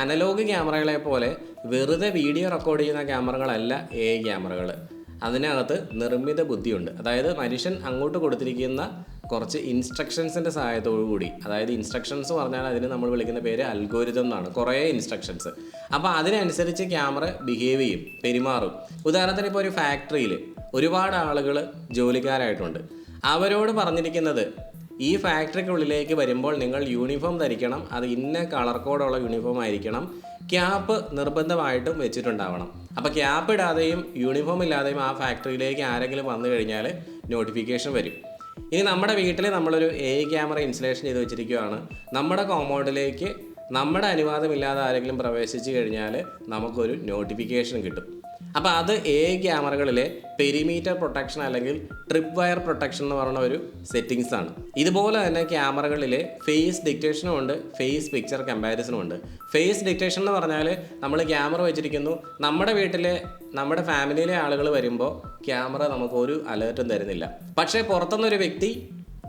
Analogue ക്യാമറകളെ പോലെ വെറുതെ video record ചെയ്യുന്ന ക്യാമറകളല്ല AI ക്യാമറകൾ. അതിനകത്ത് നിർമ്മിത ബുദ്ധിയുണ്ട്. അതായത് മനുഷ്യൻ അങ്ങോട്ട് കൊടുത്തിരിക്കുന്ന കുറച്ച് ഇൻസ്ട്രക്ഷൻസിൻ്റെ സഹായത്തോടു കൂടി, അതായത് ഇൻസ്ട്രക്ഷൻസ് പറഞ്ഞാൽ അതിന് നമ്മൾ വിളിക്കുന്ന പേര് അൽഗോരിതം എന്നാണ്. കുറേ ഇൻസ്ട്രക്ഷൻസ്. അപ്പോൾ അതിനനുസരിച്ച് ക്യാമറ ബിഹേവ് ചെയ്യും, പെരുമാറും. ഉദാഹരണത്തിന് ഇപ്പോൾ ഒരു ഫാക്ടറിയിൽ ഒരുപാട് ആളുകൾ ജോലിക്കാരായിട്ടുണ്ട്. അവരോട് പറഞ്ഞിരിക്കുന്നത് ഈ ഫാക്ടറിക്കുള്ളിലേക്ക് വരുമ്പോൾ നിങ്ങൾ യൂണിഫോം ധരിക്കണം, അത് ഇന്ന കളർ കോഡുള്ള യൂണിഫോം ആയിരിക്കണം, ക്യാപ്പ് നിർബന്ധമായിട്ടും വെച്ചിട്ടുണ്ടാവണം. അപ്പോൾ ക്യാപ്പ് ഇടാതെയും യൂണിഫോം ഇല്ലാതെയും ആ ഫാക്ടറിയിലേക്ക് ആരെങ്കിലും വന്നു കഴിഞ്ഞാൽ നോട്ടിഫിക്കേഷൻ വരും. ഇനി നമ്മുടെ വീട്ടിൽ നമ്മളൊരു AI ക്യാമറ ഇൻസ്റ്റലേഷൻ ചെയ്ത് വെച്ചിരിക്കുകയാണ്. നമ്മുടെ കോമ്പൗണ്ടിലേക്ക് നമ്മുടെ അനുവാദമില്ലാതെ ആരെങ്കിലും പ്രവേശിച്ചു കഴിഞ്ഞാൽ നമുക്കൊരു നോട്ടിഫിക്കേഷൻ കിട്ടും. അപ്പോൾ അത് AI ക്യാമറകളിലെ പെരിമീറ്റർ പ്രൊട്ടക്ഷൻ അല്ലെങ്കിൽ ട്രിപ്പ് വയർ പ്രൊട്ടക്ഷൻ എന്ന് പറയുന്ന ഒരു സെറ്റിങ്സ് ആണ്. ഇതുപോലെ തന്നെ ക്യാമറകളിലെ ഫേസ് ഡിറ്റക്ഷനും ഉണ്ട്, ഫേസ് പിക്ചർ കമ്പാരിസണും ഉണ്ട്. ഫേസ് ഡിറ്റക്ഷൻ എന്ന് പറഞ്ഞാൽ നമ്മൾ ക്യാമറ വെച്ചിരിക്കുന്നു, നമ്മുടെ വീട്ടിലെ നമ്മുടെ ഫാമിലിയിലെ ആളുകൾ വരുമ്പോൾ ക്യാമറ നമുക്കൊരു അലേർട്ടും തരുന്നില്ല. പക്ഷേ പുറത്തുനിന്നൊരു വ്യക്തി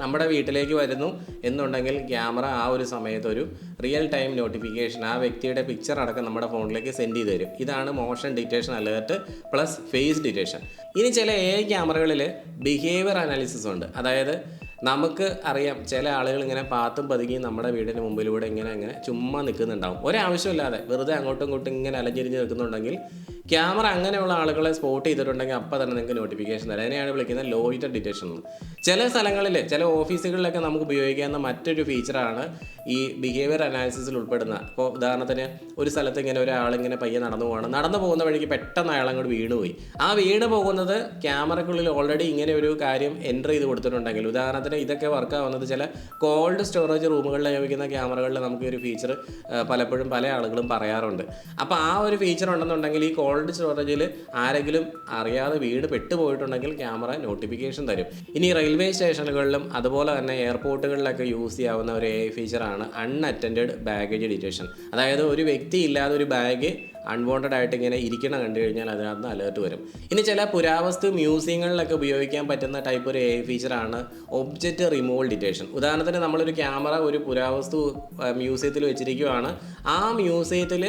നമ്മുടെ വീട്ടിലേക്ക് വരുന്നു എന്നുണ്ടെങ്കിൽ ക്യാമറ ആ ഒരു സമയത്ത് ഒരു റിയൽ ടൈം നോട്ടിഫിക്കേഷൻ ആ വ്യക്തിയുടെ പിക്ചർ അടക്കം നമ്മുടെ ഫോണിലേക്ക് സെൻഡ് ചെയ്ത് തരും. ഇതാണ് motion detection alert plus face detection. ഇനി ചില AI ക്യാമറകളിൽ ബിഹേവിയർ അനാലിസിസ് ഉണ്ട്. അതായത് നമുക്ക് അറിയാം ചില ആളുകൾ ഇങ്ങനെ പാത്തും പതുങ്ങിയും നമ്മുടെ വീടിന് മുമ്പിലൂടെ ഇങ്ങനെ ചുമ്മാ നിൽക്കുന്നുണ്ടാവും, ഒരാവശ്യമില്ലാതെ വെറുതെ അങ്ങോട്ടും ഇങ്ങോട്ടും ഇങ്ങനെ അലഞ്ഞിരിഞ്ഞ് നിൽക്കുന്നുണ്ടെങ്കിൽ ക്യാമറ അങ്ങനെയുള്ള ആളുകളെ സ്പോട്ട് ചെയ്തിട്ടുണ്ടെങ്കിൽ അപ്പം തന്നെ നിങ്ങൾക്ക് നോട്ടിഫിക്കേഷൻ തരാം. അതിനെയാണ് വിളിക്കുന്നത് ലോയിറ്റർ ഡിറ്റക്ഷൻ എന്ന്. ചില സ്ഥലങ്ങളിൽ ചില ഓഫീസുകളിലൊക്കെ നമുക്ക് ഉപയോഗിക്കാവുന്ന മറ്റൊരു ഫീച്ചറാണ് ഈ ബിഹേവിയർ അനാലിസിസിൽ ഉൾപ്പെടുന്ന. ഇപ്പോൾ ഉദാഹരണത്തിന് ഒരു സ്ഥലത്ത് ഇങ്ങനെ ഒരാളിങ്ങനെ പയ്യെ നടന്നു പോകുന്ന വഴിക്ക് പെട്ടെന്ന് അയാളങ്ങോട്ട് വീണുപോയി. ആ വീണ് പോകുന്നത് ക്യാമറയ്ക്കുള്ളിൽ ഓൾറെഡി ഇങ്ങനെ ഒരു കാര്യം എൻ്റർ ചെയ്ത് കൊടുത്തിട്ടുണ്ടെങ്കിൽ, ഉദാഹരണത്തിന് ഇതൊക്കെ വർക്കാവുന്നത് ചില കോൾഡ് സ്റ്റോറേജ് റൂമുകളിൽ ഉപയോഗിക്കുന്ന ക്യാമറകളിൽ നമുക്ക് ഒരു ഫീച്ചർ പലപ്പോഴും പല ആളുകളും പറയാറുണ്ട്. അപ്പോൾ ആ ഒരു ഫീച്ചർ ഉണ്ടെന്നുണ്ടെങ്കിൽ ഈ കോൾഡ് സ്റ്റോറേജിൽ ആരെങ്കിലും അറിയാതെ വീട് പെട്ടുപോയിട്ടുണ്ടെങ്കിൽ ക്യാമറ നോട്ടിഫിക്കേഷൻ തരും. ഇനി റെയിൽവേ സ്റ്റേഷനുകളിലും അതുപോലെ തന്നെ എയർപോർട്ടുകളിലൊക്കെ യൂസ് ചെയ്യാവുന്ന ഒരു AI ഫീച്ചറാണ് അൺഅറ്റൻഡഡ് ബാഗേജ് ഡിറ്റക്ഷൻ. അതായത് ഒരു വ്യക്തി ഇല്ലാതെ ഒരു ബാഗ് അൺവാണ്ടഡ് ആയിട്ട് ഇങ്ങനെ ഇരിക്കണം കണ്ടു കഴിഞ്ഞാൽ അതിനകത്ത് അലേർട്ട് വരും. ഇനി ചില പുരാവസ്തു മ്യൂസിയങ്ങളിലൊക്കെ ഉപയോഗിക്കാൻ പറ്റുന്ന ടൈപ്പ് ഒരു AI ഫീച്ചറാണ് ഒബ്ജക്റ്റ് റിമൂവൽ ഡിറ്റക്ഷൻ. ഉദാഹരണത്തിന് നമ്മളൊരു ക്യാമറ ഒരു പുരാവസ്തു മ്യൂസിയത്തിൽ വെച്ചിരിക്കുകയാണ്. ആ മ്യൂസിയത്തിൽ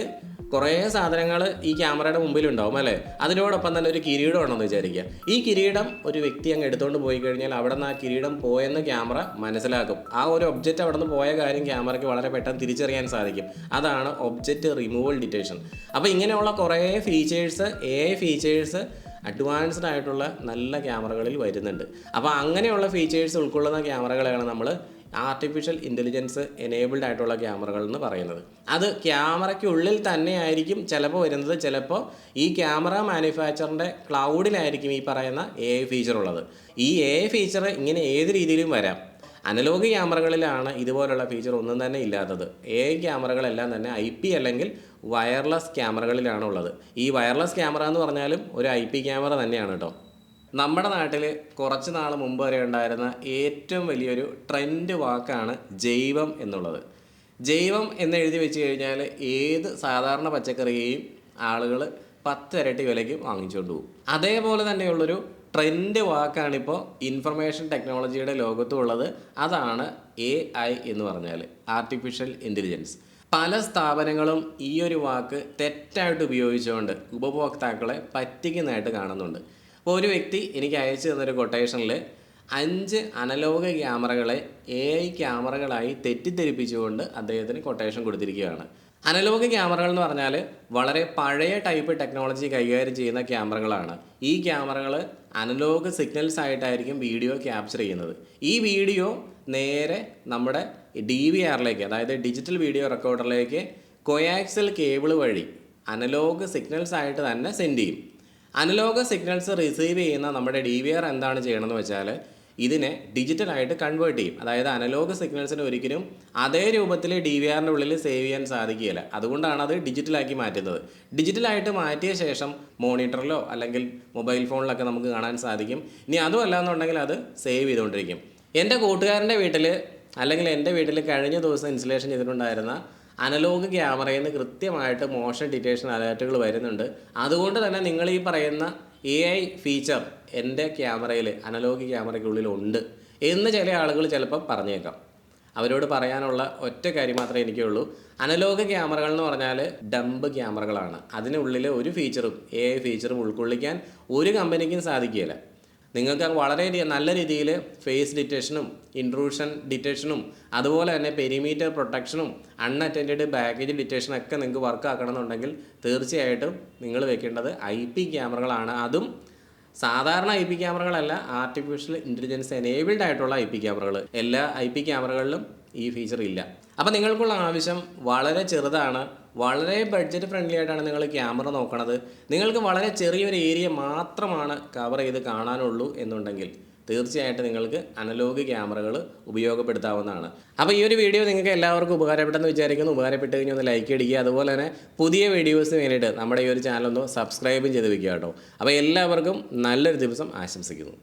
കുറേ സാധനങ്ങൾ ഈ ക്യാമറയുടെ മുമ്പിലുണ്ടാവും അല്ലേ. അതിനോടൊപ്പം തന്നെ ഒരു കിരീടം ഉണ്ടെന്ന് വിചാരിക്കുക. ഈ കിരീടം ഒരു വ്യക്തി അങ്ങ് എടുത്തുകൊണ്ട് പോയി കഴിഞ്ഞാൽ അവിടെ നിന്ന് ആ കിരീടം പോയെന്ന് ക്യാമറ മനസ്സിലാക്കും. ആ ഒരു ഒബ്ജക്റ്റ് അവിടെ നിന്ന് പോയ കാര്യം ക്യാമറയ്ക്ക് വളരെ പെട്ടെന്ന് തിരിച്ചറിയാൻ സാധിക്കും. അതാണ് ഒബ്ജക്റ്റ് റിമൂവൽ ഡിറ്റക്ഷൻ. അപ്പോൾ ഇങ്ങനെയുള്ള കുറേ ഫീച്ചേഴ്സ് AI ഫീച്ചേഴ്സ് അഡ്വാൻസ്ഡ് ആയിട്ടുള്ള നല്ല ക്യാമറകളിൽ വരുന്നുണ്ട്. അപ്പോൾ അങ്ങനെയുള്ള ഫീച്ചേഴ്സ് ഉൾക്കൊള്ളുന്ന ക്യാമറകളെയാണ് നമ്മൾ ആർട്ടിഫിഷ്യൽ ഇൻ്റലിജൻസ് എനേബിൾഡ് ആയിട്ടുള്ള ക്യാമറകൾ എന്ന് പറയുന്നത്. അത് ക്യാമറയ്ക്കുള്ളിൽ തന്നെ ആയിരിക്കും ചിലപ്പോൾ വരുന്നത്, ചിലപ്പോൾ ഈ ക്യാമറ മാനുഫാക്ചറിൻ്റെ ക്ലൗഡിലായിരിക്കും ഈ പറയുന്ന AI ഫീച്ചർ ഉള്ളത്. ഈ AI ഫീച്ചർ ഇങ്ങനെ ഏത് രീതിയിലും വരാം. അനലോഗ് ക്യാമറകളിലാണ് ഇതുപോലുള്ള ഫീച്ചർ ഒന്നും തന്നെ ഇല്ലാത്തത്. AI ക്യാമറകളെല്ലാം തന്നെ IP അല്ലെങ്കിൽ വയർലെസ് ക്യാമറകളിലാണ് ഉള്ളത്. ഈ വയർലെസ് ക്യാമറ എന്ന് പറഞ്ഞാലും ഒരു IP ക്യാമറ തന്നെയാണ് കേട്ടോ. നമ്മുടെ നാട്ടിൽ കുറച്ച് നാൾ മുമ്പ് വരെ ഉണ്ടായിരുന്ന ഏറ്റവും വലിയൊരു ട്രെൻഡ് വാക്കാണ് ജൈവം എന്നുള്ളത്. ജൈവം എന്ന് എഴുതി വെച്ച് കഴിഞ്ഞാൽ ഏത് സാധാരണ പച്ചക്കറിയെയും ആളുകൾ 10 ഇരട്ടി വിലയ്ക്ക് വാങ്ങിച്ചുകൊണ്ട് പോകും. അതേപോലെ തന്നെയുള്ളൊരു ട്രെൻഡ് വാക്കാണിപ്പോൾ ഇൻഫർമേഷൻ ടെക്നോളജിയുടെ ലോകത്തുള്ളത്. അതാണ് AI എന്ന് പറഞ്ഞാൽ ആർട്ടിഫിഷ്യൽ ഇൻ്റലിജൻസ്. പല സ്ഥാപനങ്ങളും ഈ ഒരു വാക്ക് തെറ്റായിട്ട് ഉപയോഗിച്ചുകൊണ്ട് ഉപഭോക്താക്കളെ പറ്റിക്കുന്നതായിട്ട് കാണുന്നുണ്ട്. അപ്പോൾ ഒരു വ്യക്തി എനിക്ക് അയച്ചു തന്നൊരു കൊട്ടേഷനിൽ 5 അനലോഗ് ക്യാമറകളെ AI ക്യാമറകളായി തെറ്റിദ്ധരിപ്പിച്ചുകൊണ്ട് അദ്ദേഹത്തിന് കൊട്ടേഷൻ കൊടുത്തിരിക്കുകയാണ്. അനലോഗ് ക്യാമറകൾ എന്ന് പറഞ്ഞാൽ വളരെ പഴയ ടൈപ്പ് ടെക്നോളജി കൈകാര്യം ചെയ്യുന്ന ക്യാമറകളാണ്. ഈ ക്യാമറകൾ അനലോഗ് സിഗ്നൽസ് ആയിട്ടായിരിക്കും വീഡിയോ ക്യാപ്ചർ ചെയ്യുന്നത്. ഈ വീഡിയോ നേരെ നമ്മുടെ DVRലേക്ക്, അതായത് ഡിജിറ്റൽ വീഡിയോ റെക്കോർഡറിലേക്ക് കൊയാക്സൽ കേബിൾ വഴി അനലോഗ് സിഗ്നൽസ് ആയിട്ട് തന്നെ സെൻഡ് ചെയ്യും. അനലോഗ് സിഗ്നൽസ് റിസീവ് ചെയ്യുന്ന നമ്മുടെ DVR എന്താണ് ചെയ്യണമെന്ന് വെച്ചാൽ ഇതിനെ ഡിജിറ്റലായിട്ട് കൺവേർട്ട് ചെയ്യും. അതായത് അനലോഗ് സിഗ്നൽസിന് ഒരിക്കലും അതേ രൂപത്തിൽ DVRൻ്റെ ഉള്ളിൽ സേവ് ചെയ്യാൻ സാധിക്കുകയില്ല. അതുകൊണ്ടാണ് അത് ഡിജിറ്റലാക്കി മാറ്റുന്നത്. ഡിജിറ്റലായിട്ട് മാറ്റിയ ശേഷം മോണിറ്ററിലോ അല്ലെങ്കിൽ മൊബൈൽ ഫോണിലൊക്കെ നമുക്ക് കാണാൻ സാധിക്കും. ഇനി അതുമല്ല എന്നുണ്ടെങ്കിൽ അത് സേവ് ചെയ്തുകൊണ്ടിരിക്കും. എൻ്റെ കൂട്ടുകാരൻ്റെ വീട്ടിൽ അല്ലെങ്കിൽ എൻ്റെ വീട്ടിൽ കഴിഞ്ഞ ദിവസം ഇൻസ്റ്റലേഷൻ ചെയ്തിട്ടുണ്ടായിരുന്ന അനലോഗ് ക്യാമറയിൽ നിന്ന് കൃത്യമായിട്ട് മോഷൻ ഡിറ്റക്ഷൻ അലേർട്ടുകൾ വരുന്നുണ്ട്. അതുകൊണ്ട് തന്നെ നിങ്ങൾ ഈ പറയുന്ന AI ഫീച്ചർ എൻ്റെ ക്യാമറയിൽ അനലോഗ് ക്യാമറയ്ക്കുള്ളിലുണ്ട് എന്ന് ചില ആളുകൾ ചിലപ്പോൾ പറഞ്ഞേക്കാം. അവരോട് പറയാനുള്ള ഒറ്റ കാര്യം മാത്രമേ എനിക്കുള്ളൂ, അനലോഗ് ക്യാമറകൾ എന്ന് പറഞ്ഞാൽ ഡംബ് ക്യാമറകളാണ്. അതിനുള്ളിൽ ഒരു ഫീച്ചറും AI ഫീച്ചറും ഉൾക്കൊള്ളിക്കാൻ ഒരു കമ്പനിക്കും സാധിക്കുകയില്ല. നിങ്ങൾക്ക് വളരെ നല്ല രീതിയിൽ ഫേസ് ഡിറ്റക്ഷനും ഇൻട്രൂഷൻ ഡിറ്റക്ഷനും അതുപോലെ തന്നെ പെരിമീറ്റർ പ്രൊട്ടക്ഷനും അൺഅറ്റൻഡ് ബാഗേജ് ഡിറ്റക്ഷനൊക്കെ നിങ്ങൾക്ക് വർക്ക് ആക്കണമെന്നുണ്ടെങ്കിൽ തീർച്ചയായിട്ടും നിങ്ങൾ വെക്കേണ്ടത് IP ക്യാമറകളാണ്. അതും സാധാരണ IP ക്യാമറകളല്ല, ആർട്ടിഫിഷ്യൽ ഇൻ്റലിജൻസ് എനേബിൾഡ് ആയിട്ടുള്ള IP ക്യാമറകൾ. എല്ലാ IP ക്യാമറകളിലും ഈ ഫീച്ചർ ഇല്ല. അപ്പോൾ നിങ്ങൾക്കുള്ള ആവശ്യം വളരെ ചെറുതാണ്, വളരെ ബഡ്ജറ്റ് ഫ്രണ്ട്ലി ആയിട്ടാണ് നിങ്ങൾ ക്യാമറ നോക്കണത്, നിങ്ങൾക്ക് വളരെ ചെറിയൊരു ഏരിയ മാത്രമാണ് കവർ ചെയ്ത് കാണാനുള്ളൂ എന്നുണ്ടെങ്കിൽ തീർച്ചയായിട്ടും നിങ്ങൾക്ക് അനലോഗ് ക്യാമറകൾ ഉപയോഗപ്പെടുത്താവുന്നതാണ്. അപ്പോൾ ഈ ഒരു വീഡിയോ നിങ്ങൾക്ക് എല്ലാവർക്കും ഉപകാരപ്പെട്ടെന്ന് വിചാരിക്കുന്നു. ഉപകാരപ്പെട്ട് കഴിഞ്ഞാൽ ഒന്ന് ലൈക്ക് അടിക്കുക. അതുപോലെ തന്നെ പുതിയ വീഡിയോസിന് വേണ്ടിയിട്ട് നമ്മുടെ ഈ ഒരു ചാനൽ ഒന്ന് സബ്സ്ക്രൈബും ചെയ്ത് വെക്കുക കേട്ടോ. അപ്പോൾ എല്ലാവർക്കും നല്ലൊരു ദിവസം ആശംസിക്കുന്നു.